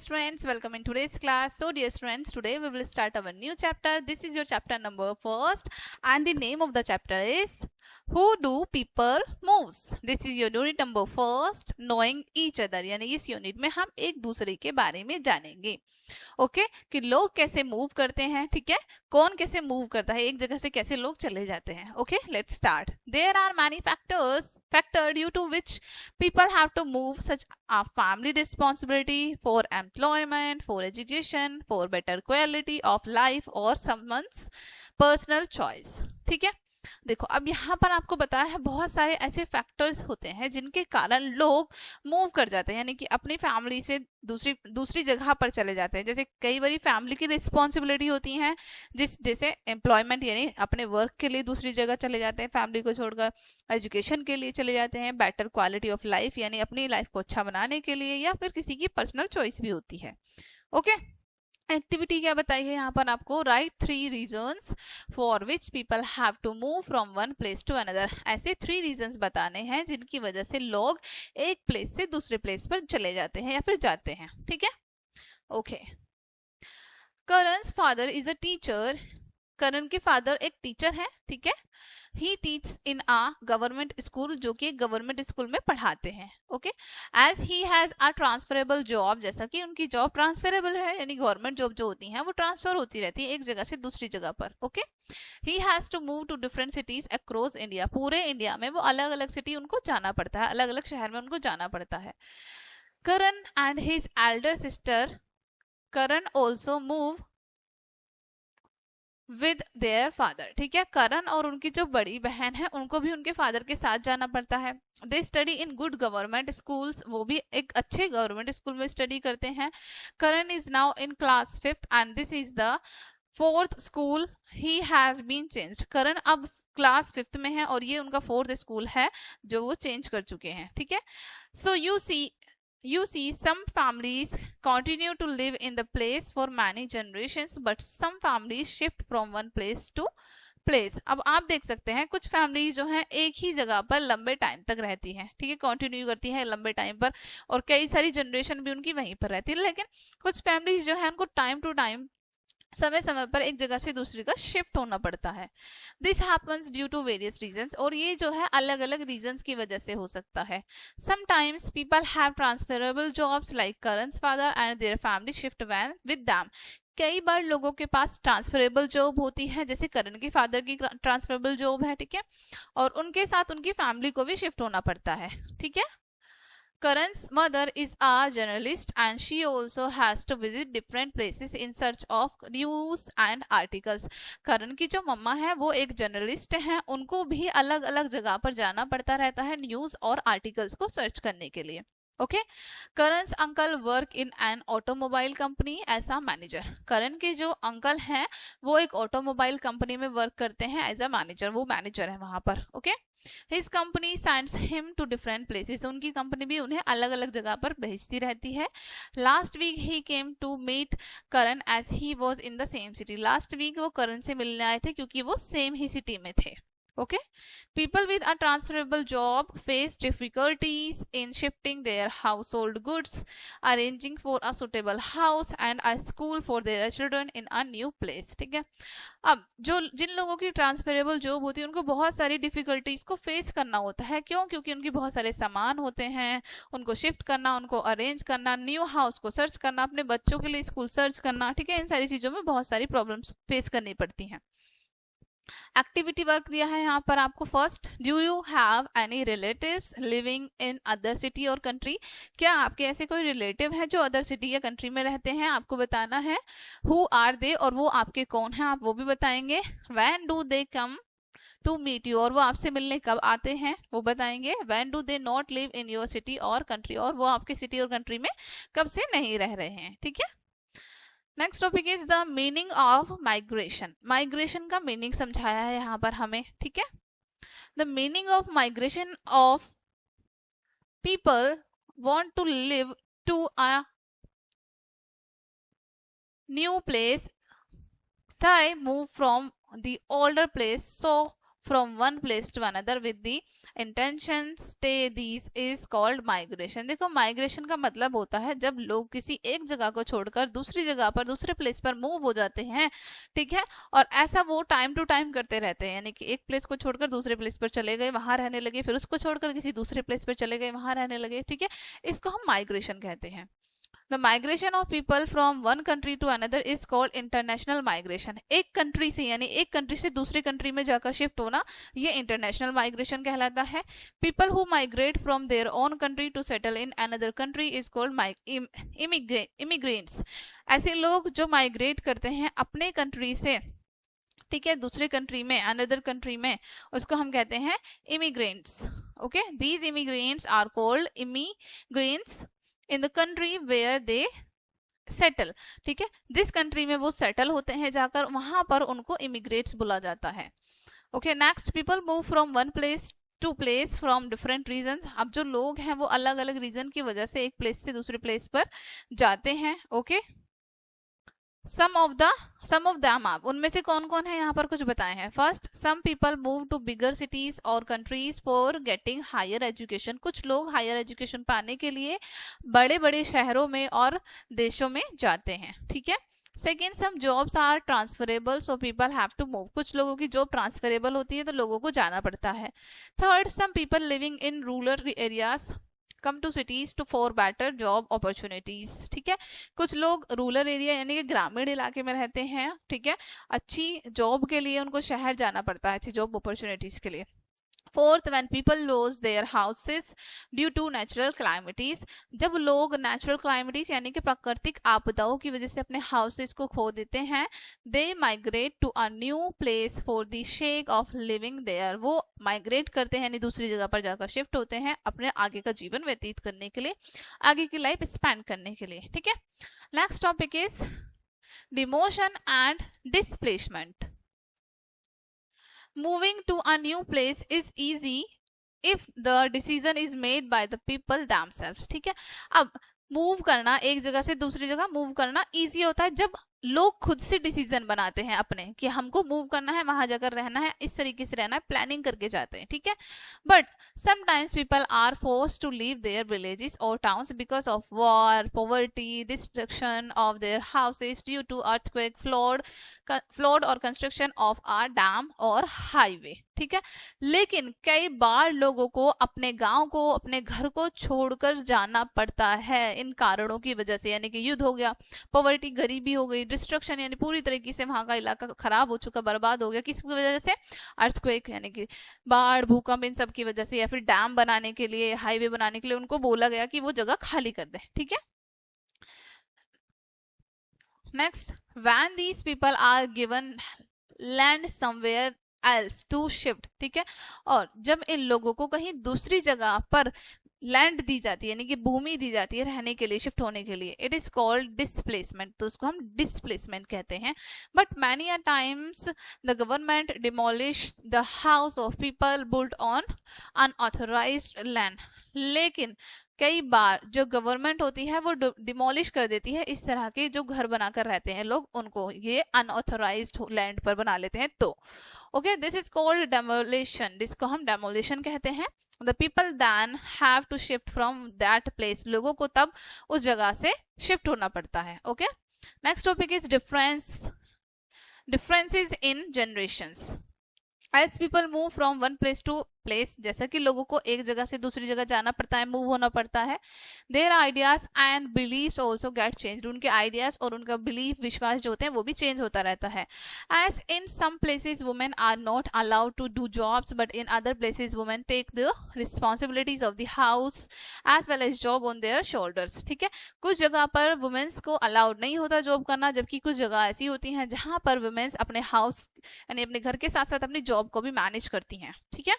students, welcome in today's class. So dear students, today we will start our new chapter. This is your chapter number first and the name of the chapter is Who Do People Moves. This is your unit number first, knowing each other. यानी इस unit में हम एक दूसरे के बारे में जानेंगे ओके कि लोग कैसे मूव करते हैं, ठीक है, कौन कैसे मूव करता है, एक जगह से कैसे लोग चले जाते हैं. Okay, let's start. There are many factor due to which people have to move, such as family responsibility, for employment, for education, for better quality of life or someone's personal choice. ठीक है, देखो अब यहाँ पर आपको बताया है बहुत सारे ऐसे फैक्टर्स होते हैं जिनके कारण लोग मूव कर जाते हैं, यानी कि अपनी फैमिली से दूसरी जगह पर चले जाते हैं. जैसे कई बारी फैमिली की रिस्पॉन्सिबिलिटी होती है, जैसे एम्प्लॉयमेंट यानी अपने वर्क के लिए दूसरी जगह चले जाते हैं फैमिली को छोड़कर, एजुकेशन के लिए चले जाते हैं, बेटर क्वालिटी ऑफ लाइफ यानी अपनी लाइफ को अच्छा बनाने के लिए, या फिर किसी की पर्सनल चॉइस भी होती है. ओके, एक्टिविटी क्या बताई है यहाँ पर आपको, write 3 reasons for which people have to move from one place to another. ऐसे 3 रीजंस बताने हैं जिनकी वजह से लोग एक प्लेस से दूसरे प्लेस पर चले जाते हैं या फिर जाते हैं. ठीक है, okay. Karan's father is a teacher. Karan के फादर एक टीचर है, ठीक है. He teach in a government school, जो कि गवर्नमेंट स्कूल में पढ़ाते हैं. Okay, as he has a transferable job, जैसा कि उनकी जॉब ट्रांसफरेबल है, यानी गवर्नमेंट जॉब जो होती है वो ट्रांसफर होती रहती है एक जगह से दूसरी जगह पर. Okay, he has to move to different cities across India. पूरे इंडिया में वो अलग अलग सिटी उनको जाना पड़ता है, अलग अलग शहर में उनको जाना पड़ता है. Karan and his elder sister, Karan also move with their father. ठीक है, करण और उनकी जो बड़ी बहन है उनको भी उनके फादर के साथ जाना पड़ता है. They study in good government schools, वो भी एक अच्छे गवर्नमेंट स्कूल में स्टडी करते हैं. Karan is now in class 5th and this is the 4th school he has been changed. Karan अब क्लास 5th में है और ये उनका 4th स्कूल है जो वो चेंज कर चुके हैं. ठीक है, सो you see some families continue to live in the place for many generations, but some families shift from one place to place. अब आप देख सकते हैं कुछ फैमिली जो है एक ही जगह पर लंबे टाइम तक रहती हैं, ठीक है, कंटिन्यू करती हैं लंबे टाइम पर, और कई सारी जनरेशन भी उनकी वहीं पर रहती है. लेकिन कुछ फैमिलीज जो है उनको टाइम टू टाइम, समय समय पर एक जगह से दूसरी का शिफ्ट होना पड़ता है. This happens due to various reasons, और ये जो है अलग अलग रीजंस की वजह से हो सकता है. Sometimes people have transferable jobs like Karan's father and their family shift when with them. कई बार लोगों के पास ट्रांसफरेबल जॉब होती है, जैसे करण के फादर की ट्रांसफरेबल जॉब है, ठीक है, और उनके साथ उनकी फैमिली को भी शिफ्ट होना पड़ता है. ठीक है, Karan's mother is a journalist and she also has to visit different places in search of news and articles. करण की जो मम्मा है वो एक जर्नलिस्ट हैं, उनको भी अलग अलग जगह पर जाना पड़ता रहता है न्यूज और आर्टिकल्स को सर्च करने के लिए. Okay, Karan's uncle work in an automobile company as a manager. Karan के जो अंकल हैं वो एक ऑटोमोबाइल कंपनी में वर्क करते हैं एज अ मैनेजर, वो मैनेजर है वहां पर. Okay, his company sends him to different places, उनकी कंपनी भी उन्हें अलग अलग जगह पर भेजती रहती है. Last week he came to meet Karan as he was in the same city. Last week वो करण से मिलने आए थे क्योंकि वो सेम ही सिटी में थे. Okay, people with a transferable job face difficulties in shifting their household goods, arranging for a suitable house and a school for their children in a new place. ठीक है, अब जिन लोगों की ट्रांसफरेबल जॉब होती है उनको बहुत सारी डिफिकल्टीज को फेस करना होता है. क्यों? क्योंकि उनके बहुत सारे सामान होते हैं, उनको शिफ्ट करना, उनको अरेंज करना, न्यू हाउस को सर्च करना, अपने बच्चों के लिए स्कूल सर्च करना. ठीक है, इन सारी चीजों में बहुत सारी प्रॉब्लम्स फेस करनी पड़ती हैं. एक्टिविटी वर्क दिया है यहाँ पर आपको. First, do you have any relatives living in other city और कंट्री. क्या आपके ऐसे कोई रिलेटिव है जो अदर सिटी या कंट्री में रहते हैं, आपको बताना है. हु आर दे, और वो आपके कौन हैं आप वो भी बताएंगे. When do they come to meet you, और वो आपसे मिलने कब आते हैं वो बताएंगे. When do they not live in your city और कंट्री, और वो आपके सिटी और कंट्री में कब से नहीं रह रहे हैं. ठीक है, next topic is the meaning of migration. Migration का मीनिंग समझाया है यहाँ पर हमें. ठीक है, the meaning of migration of people want to live to a new place, they move from the older place. So from one place to another with the intention stay, these is called migration। देखो migration का मतलब होता है जब लोग किसी एक जगह को छोड़कर दूसरी जगह पर, दूसरे प्लेस पर मूव हो जाते हैं, ठीक है, और ऐसा वो टाइम टू टाइम करते रहते हैं, यानी कि एक प्लेस को छोड़कर दूसरे प्लेस पर चले गए, वहां रहने लगे, फिर उसको छोड़कर किसी दूसरे प्लेस पर चले गए, वहां रहने लगे, ठीक है, इसको हम माइग्रेशन कहते हैं। The migration of people from one country to another is called international migration। एक कंट्री से, यानी एक कंट्री से दूसरी कंट्री में जाकर शिफ्ट होना, ये इंटरनेशनल माइग्रेशन कहलाता है। People who migrate from their own country to settle in another country is called immigrants। ऐसे लोग जो माइग्रेट करते हैं अपने कंट्री से, ठीक है, दूसरे कंट्री में, अनदर कंट्री में, उसको हम कहते हैं immigrants. Okay, these immigrants are called immigrants in the country where they settle. ठीक है, जिस कंट्री में वो सेटल होते हैं जाकर, वहां पर उनको इमिग्रेट्स बोला जाता है। Okay, next, people move from one place to place from different region. अब जो लोग हैं वो अलग अलग रीजन की वजह से एक प्लेस से दूसरे प्लेस पर जाते हैं। ओके, सम ऑफ दैम आप, उनमें से कौन कौन है यहाँ पर कुछ बताए हैं। First, some people move to bigger cities और countries for getting higher education. कुछ लोग हायर एजुकेशन पाने के लिए बड़े बड़े शहरों में और देशों में जाते हैं। ठीक है, second, some jobs are transferable so people have to move. कुछ लोगों की जॉब ट्रांसफरेबल होती है तो लोगों को जाना पड़ता है। Third, some people living in rural areas come to cities to for better job opportunities. ठीक है, कुछ लोग रूरल एरिया यानी कि ग्रामीण इलाके में रहते हैं, ठीक है, अच्छी जॉब के लिए उनको शहर जाना पड़ता है अच्छी जॉब अपॉर्चुनिटीज के लिए। Fourth, when people lose their houses due to natural calamities. जब लोग नेचुरल क्लाइमिटीज यानी कि प्राकृतिक आपदाओं की वजह से अपने हाउसेस को खो देते हैं, they migrate to a new place for the sake of living there. वो माइग्रेट करते हैं यानी दूसरी जगह पर जाकर शिफ्ट होते हैं अपने आगे का जीवन व्यतीत करने के लिए, आगे की लाइफ स्पेंड करने के लिए। ठीक है, next topic is demotion and displacement. Moving to a new place is easy if the decision is made by the people themselves। ठीक है, अब मूव करना, एक जगह से दूसरी जगह मूव करना इजी होता है जब लोग खुद से डिसीजन बनाते हैं अपने कि हमको मूव करना है, वहां जाकर रहना है, इस तरीके से रहना है, प्लानिंग करके जाते हैं। ठीक है, but sometimes people are forced to leave their villages और towns because of war, poverty, destruction of their houses due to earthquake, flood और कंस्ट्रक्शन ऑफ अ डैम और हाईवे। ठीक है, लेकिन कई बार लोगों को अपने गांव को, अपने घर को छोड़कर जाना पड़ता है इन कारणों की वजह से, यानी कि युद्ध हो गया, पॉवर्टी, गरीबी हो गई, डिस्ट्रक्शन यानी पूरी तरीके से वहां का इलाका खराब हो चुका, बर्बाद हो गया, किस वजह से, अर्थक्वेक यानी कि बाढ़, भूकंप, इन सब की वजह से, या फिर डैम बनाने के लिए, हाईवे बनाने के लिए उनको बोला गया कि वो जगह खाली कर दे। ठीक है, next, when these people are given land somewhere else to shift. ठीक है, और जब इन लोगों को कहीं दूसरी जगह पर लैंड दी जाती है यानी कि भूमि दी जाती है रहने के लिए, शिफ्ट होने के लिए, इट इज कॉल्ड डिस्प्लेसमेंट। तो उसको हम डिस्प्लेसमेंट कहते हैं। But many a times the government demolish the house of people built on unauthorised land. लेकिन कई बार जो गवर्नमेंट होती है वो डिमोलिश कर देती है इस तरह के जो घर बनाकर रहते हैं लोग, उनको ये अनऑथोराइज्ड लैंड पर बना लेते हैं। तो okay, this is called demolition, जिसको हम डेमोलिशन कहते हैं। The people then have to shift from that place। लोगों को तब उस जगह से शिफ्ट होना पड़ता है। Okay, next topic is differences in generations। As people move from one place to place, जैसा कि लोगों को एक जगह से दूसरी जगह जाना पड़ता है, मूव होना पड़ता है, their ideas and beliefs also get changed। उनके आइडियाज और उनका बिलीफ, विश्वास जो होते हैं वो भी चेंज होता रहता है। As in some places women are not allowed to do jobs, but in other places women take the responsibilities of the house as well as job on their shoulders। ठीक है, कुछ जगह पर वुमेन्स को allowed नहीं होता job करना, जबकि कुछ जगह ऐसी होती हैं जहां पर वुमेन्स अपने हाउस यानी अपने घर के साथ साथ अपनी जॉब को भी मैनेज करती हैं। ठीक है,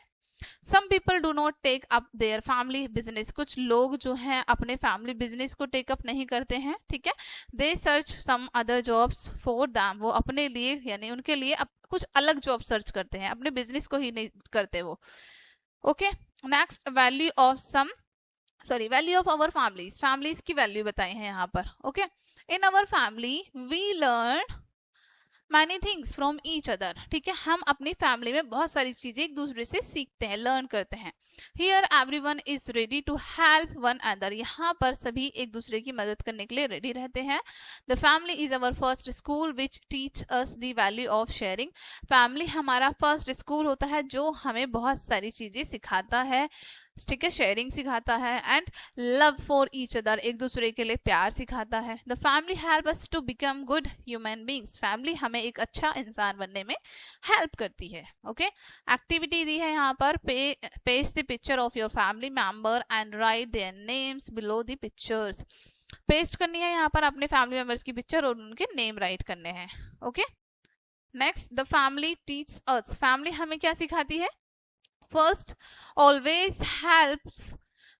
Some people do not take up their family business। कुछ लोग जो हैं अपने फैमिली बिजनेस को टेक अप नहीं करते हैं। ठीक है, they search some other jobs for them। वो अपने लिए यानी उनके लिए कुछ अलग जॉब सर्च करते हैं, अपने बिजनेस को ही नहीं करते वो। Okay, next, value of our families की वैल्यू बताई है यहाँ पर। Okay, in our family we learn many things from each other, ठीक है, हम अपनी फैमिली में बहुत सारी चीजें एक दूसरे से सीखते हैं, लर्न करते हैं। Here everyone is ready to help one other, यहाँ पर सभी एक दूसरे की मदद करने के लिए रेडी रहते हैं। The family is our first school which teach us the value of sharing, family हमारा फर्स्ट स्कूल होता है जो हमें बहुत सारी चीजें सिखाता है, ठीक है, शेयरिंग सिखाता है, and love for each other, एक दूसरे के लिए प्यार सिखाता है। The family help us to become good human beings, family हमें एक अच्छा इंसान बनने में हेल्प करती है। ओके, एक्टिविटी दी है यहाँ पर, paste the picture of your family member and right their names below the pictures, paste करनी है यहाँ पर अपने फैमिली मेंबर्स की पिक्चर और उनके नेम राइट करने हैं। Okay, next, the family teach us, family हमें क्या सिखाती है? First, always helps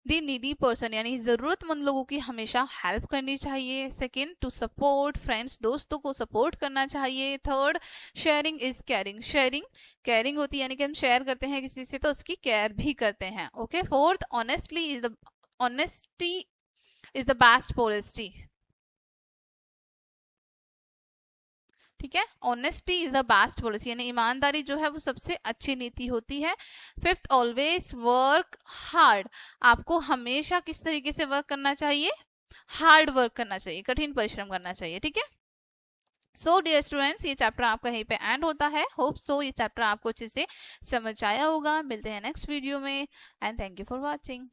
the needy person, यानी जरूरतमंद लोगों की हमेशा हेल्प करनी चाहिए। सेकंड, टू सपोर्ट फ्रेंड्स, दोस्तों को सपोर्ट करना चाहिए। Third, sharing is caring, sharing caring होती है, यानी कि हम शेयर करते हैं किसी से तो उसकी केयर भी करते हैं। Okay, fourth, honesty is the best policy, ठीक है, honesty is the best policy, यानी ईमानदारी जो है वो सबसे अच्छी नीति होती है। फिफ्थ, ऑलवेज वर्क हार्ड, आपको हमेशा किस तरीके से वर्क करना चाहिए? हार्ड वर्क करना चाहिए, कठिन परिश्रम करना चाहिए, ठीक है। सो डियर स्टूडेंट्स, ये चैप्टर आपका यहीं पे एंड होता है। होप सो ये चैप्टर आपको अच्छे से समझ आया होगा। मिलते हैं नेक्स्ट वीडियो में, and thank you for watching.